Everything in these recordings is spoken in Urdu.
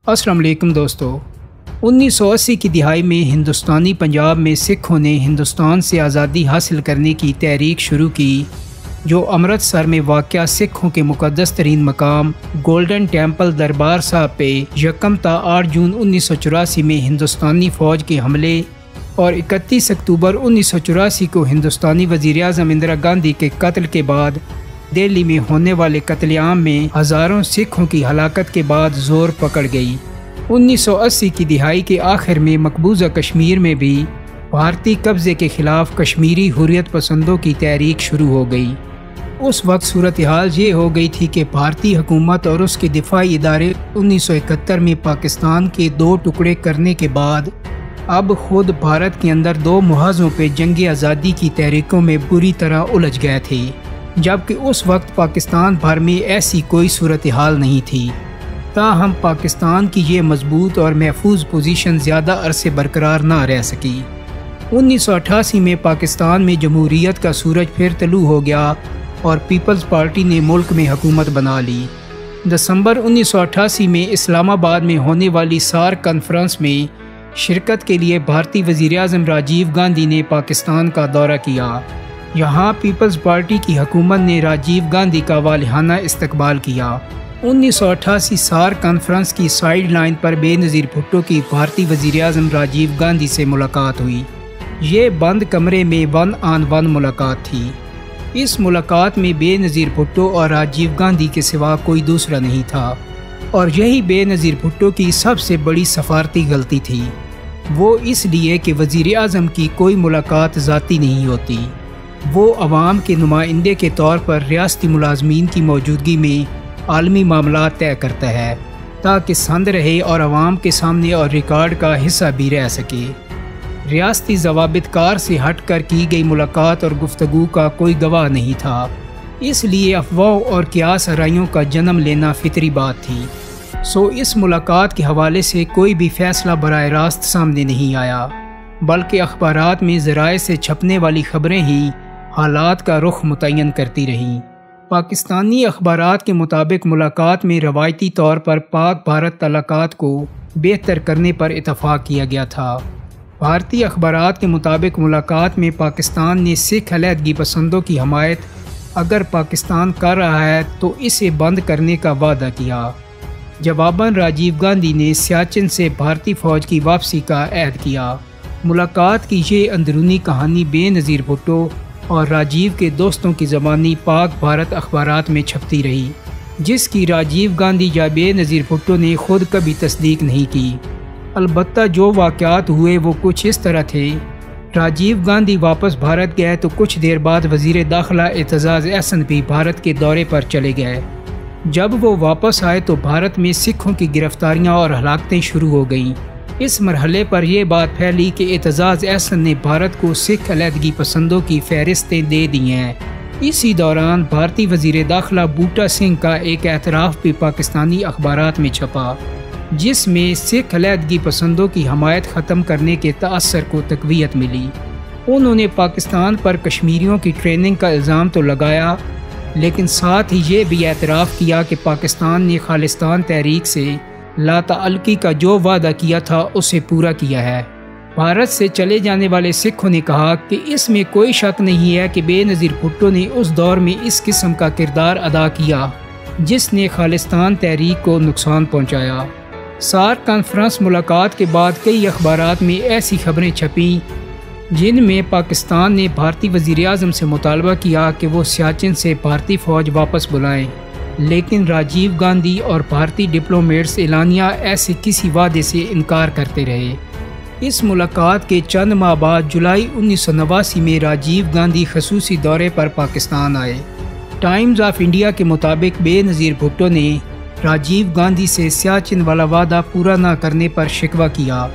السلام علیکم دوستو۔ 1980 کی دہائی میں ہندوستانی پنجاب میں سکھوں نے ہندوستان سے آزادی حاصل کرنے کی تحریک شروع کی، جو امرتسر میں واقع سکھوں کے مقدس ترین مقام گولڈن ٹیمپل دربار صاحب پہ 1 تا 8 جون 1984 میں ہندوستانی فوج کے حملے اور 31 اکتوبر 1984 کو ہندوستانی وزیر اعظم اندرا گاندھی کے قتل کے بعد دہلی میں ہونے والے قتل عام میں ہزاروں سکھوں کی ہلاکت کے بعد زور پکڑ گئی۔ 1980 کی دہائی کے آخر میں مقبوضہ کشمیر میں بھی بھارتی قبضے کے خلاف کشمیری حریت پسندوں کی تحریک شروع ہو گئی۔ اس وقت صورتحال یہ ہو گئی تھی کہ بھارتی حکومت اور اس کے دفاعی ادارے 1971 میں پاکستان کے 2 ٹکڑے کرنے کے بعد اب خود بھارت کے اندر 2 محاذوں پہ جنگ آزادی کی تحریکوں میں بری طرح الجھ گئے تھے، جبکہ اس وقت پاکستان بھر میں ایسی کوئی صورتحال نہیں تھی۔ تاہم پاکستان کی یہ مضبوط اور محفوظ پوزیشن زیادہ عرصے برقرار نہ رہ سکی۔ 1988 میں پاکستان میں جمہوریت کا سورج پھر طلوع ہو گیا اور پیپلز پارٹی نے ملک میں حکومت بنا لی۔ دسمبر 1988 میں اسلام آباد میں ہونے والی سارک کانفرنس میں شرکت کے لیے بھارتی وزیر اعظم راجیو گاندھی نے پاکستان کا دورہ کیا۔ یہاں پیپلز پارٹی کی حکومت نے راجیو گاندھی کا والہانہ استقبال کیا۔ 1988 سارک کانفرنس کی سائیڈ لائن پر بے نظیر بھٹو کی بھارتی وزیر اعظم راجیو گاندھی سے ملاقات ہوئی۔ یہ بند کمرے میں 1 on 1 ملاقات تھی۔ اس ملاقات میں بے نظیر بھٹو اور راجیو گاندھی کے سوا کوئی دوسرا نہیں تھا، اور یہی بے نظیر بھٹو کی سب سے بڑی سفارتی غلطی تھی۔ وہ اس لیے کہ وزیر اعظم کی کوئی ملاقات ذاتی نہیں ہوتی، وہ عوام کے نمائندے کے طور پر ریاستی ملازمین کی موجودگی میں عالمی معاملات طے کرتا ہے، تاکہ سند رہے اور عوام کے سامنے اور ریکارڈ کا حصہ بھی رہ سکے۔ ریاستی ضوابط کار سے ہٹ کر کی گئی ملاقات اور گفتگو کا کوئی گواہ نہیں تھا، اس لیے افواہوں اور قیاس آرائیوں کا جنم لینا فطری بات تھی۔ اس ملاقات کے حوالے سے کوئی بھی فیصلہ براہ راست سامنے نہیں آیا، بلکہ اخبارات میں ذرائع سے چھپنے والی خبریں ہی حالات کا رخ متعین کرتی رہیں۔ پاکستانی اخبارات کے مطابق ملاقات میں روایتی طور پر پاک بھارت تعلقات کو بہتر کرنے پر اتفاق کیا گیا تھا۔ بھارتی اخبارات کے مطابق ملاقات میں پاکستان نے سکھ علیحدگی پسندوں کی حمایت اگر پاکستان کر رہا ہے تو اسے بند کرنے کا وعدہ کیا۔ جواباً راجیو گاندھی نے سیاچن سے بھارتی فوج کی واپسی کا عہد کیا۔ ملاقات کی یہ اندرونی کہانی بے نظیر بھٹو اور راجیو کے دوستوں کی زبانی پاک بھارت اخبارات میں چھپتی رہی، جس کی راجیو گاندھی یا بے نظیر بھٹو نے خود کبھی تصدیق نہیں کی۔ البتہ جو واقعات ہوئے وہ کچھ اس طرح تھے۔ راجیو گاندھی واپس بھارت گئے تو کچھ دیر بعد وزیر داخلہ اعتزاز احسن بھی بھارت کے دورے پر چلے گئے۔ جب وہ واپس آئے تو بھارت میں سکھوں کی گرفتاریاں اور ہلاکتیں شروع ہو گئیں۔ اس مرحلے پر یہ بات پھیلی کہ اعتزاز احسن نے بھارت کو سکھ علیحدگی پسندوں کی فہرستیں دے دی ہیں۔ اسی دوران بھارتی وزیر داخلہ بوٹا سنگھ کا ایک اعتراف بھی پاکستانی اخبارات میں چھپا، جس میں سکھ علیحدگی پسندوں کی حمایت ختم کرنے کے تاثر کو تقویت ملی۔ انہوں نے پاکستان پر کشمیریوں کی ٹریننگ کا الزام تو لگایا، لیکن ساتھ ہی یہ بھی اعتراف کیا کہ پاکستان نے خالصتان تحریک سے لا تعلقی کا جو وعدہ کیا تھا اسے پورا کیا ہے۔ بھارت سے چلے جانے والے سکھوں نے کہا کہ اس میں کوئی شک نہیں ہے کہ بے نظیر بھٹو نے اس دور میں اس قسم کا کردار ادا کیا جس نے خالصتان تحریک کو نقصان پہنچایا۔ سارک کانفرنس ملاقات کے بعد کئی اخبارات میں ایسی خبریں چھپیں جن میں پاکستان نے بھارتی وزیر اعظم سے مطالبہ کیا کہ وہ سیاچن سے بھارتی فوج واپس بلائیں، لیکن راجیو گاندھی اور بھارتی ڈپلومیٹس اعلانیہ ایسے کسی وعدے سے انکار کرتے رہے۔ اس ملاقات کے چند ماہ بعد جولائی 1989 میں راجیو گاندھی خصوصی دورے پر پاکستان آئے۔ ٹائمز آف انڈیا کے مطابق بے نظیر بھٹو نے راجیو گاندھی سے سیاچن والا وعدہ پورا نہ کرنے پر شکوہ کیا۔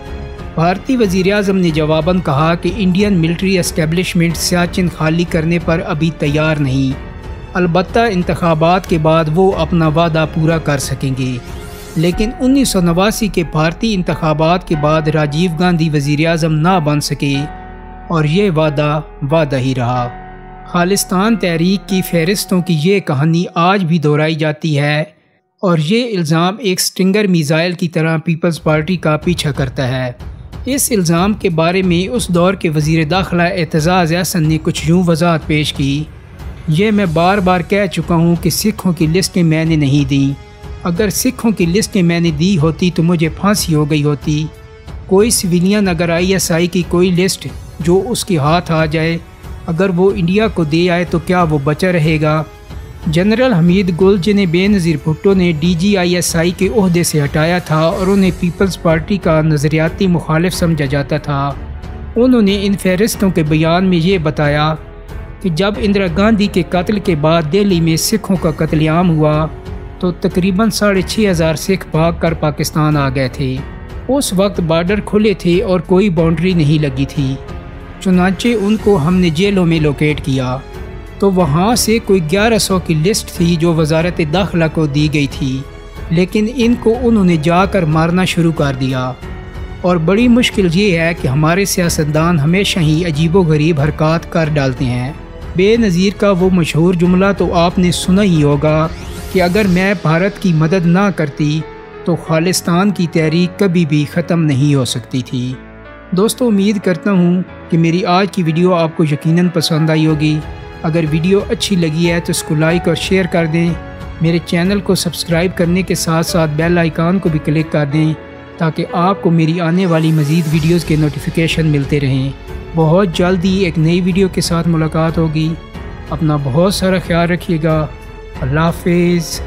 بھارتی وزیر اعظم نے جواباً کہا کہ انڈین ملٹری اسٹیبلشمنٹ سیاچن خالی کرنے پر ابھی تیار نہیں، البتہ انتخابات کے بعد وہ اپنا وعدہ پورا کر سکیں گے۔ لیکن 1989 کے بھارتی انتخابات کے بعد راجیو گاندھی وزیر اعظم نہ بن سکے اور یہ وعدہ ہی رہا۔ خالصتان تحریک کی فہرستوں کی یہ کہانی آج بھی دہرائی جاتی ہے اور یہ الزام ایک سٹنگر میزائل کی طرح پیپلز پارٹی کا پیچھا کرتا ہے۔ اس الزام کے بارے میں اس دور کے وزیر داخلہ اعتزاز احسن نے کچھ یوں وضاحت پیش کی: یہ میں بار بار کہہ چکا ہوں کہ سکھوں کی لسٹیں میں نے نہیں دیں۔ اگر سکھوں کی لسٹیں میں نے دی ہوتی تو مجھے پھانسی ہو گئی ہوتی۔ کوئی سویلین اگر ISI کی کوئی لسٹ جو اس کے ہاتھ آ جائے، اگر وہ انڈیا کو دے آئے تو کیا وہ بچا رہے گا؟ جنرل حمید گل جنہیں بے نظیر بھٹو نے DG ISI کے عہدے سے ہٹایا تھا اور انہیں پیپلز پارٹی کا نظریاتی مخالف سمجھا جاتا تھا، انہوں نے ان فہرستوں کے بیان میں یہ بتایا کہ جب اندرا گاندھی کے قتل کے بعد دہلی میں سکھوں کا قتل عام ہوا تو تقریباً 6,500 سکھ بھاگ کر پاکستان آ گئے تھے۔ اس وقت بارڈر کھلے تھے اور کوئی باؤنڈری نہیں لگی تھی، چنانچہ ان کو ہم نے جیلوں میں لوکیٹ کیا تو وہاں سے کوئی 1100 کی لسٹ تھی جو وزارت داخلہ کو دی گئی تھی، لیکن ان کو انہوں نے جا کر مارنا شروع کر دیا۔ اور بڑی مشکل یہ ہے کہ ہمارے سیاستدان ہمیشہ ہی عجیب و غریب حرکات کر ڈالتے ہیں۔ بے نظیر کا وہ مشہور جملہ تو آپ نے سنا ہی ہوگا کہ اگر میں بھارت کی مدد نہ کرتی تو خالستان کی تحریک کبھی بھی ختم نہیں ہو سکتی تھی۔ دوستو، امید کرتا ہوں کہ میری آج کی ویڈیو آپ کو یقیناً پسند آئی ہوگی۔ اگر ویڈیو اچھی لگی ہے تو اس کو لائک اور شیئر کر دیں۔ میرے چینل کو سبسکرائب کرنے کے ساتھ ساتھ بیل آئیکن کو بھی کلک کر دیں تاکہ آپ کو میری آنے والی مزید ویڈیوز کے نوٹیفیکیشن ملتے رہیں۔ بہت جلد ہی ایک نئی ویڈیو کے ساتھ ملاقات ہوگی۔ اپنا بہت سارا خیال رکھیے گا۔ اللہ حافظ۔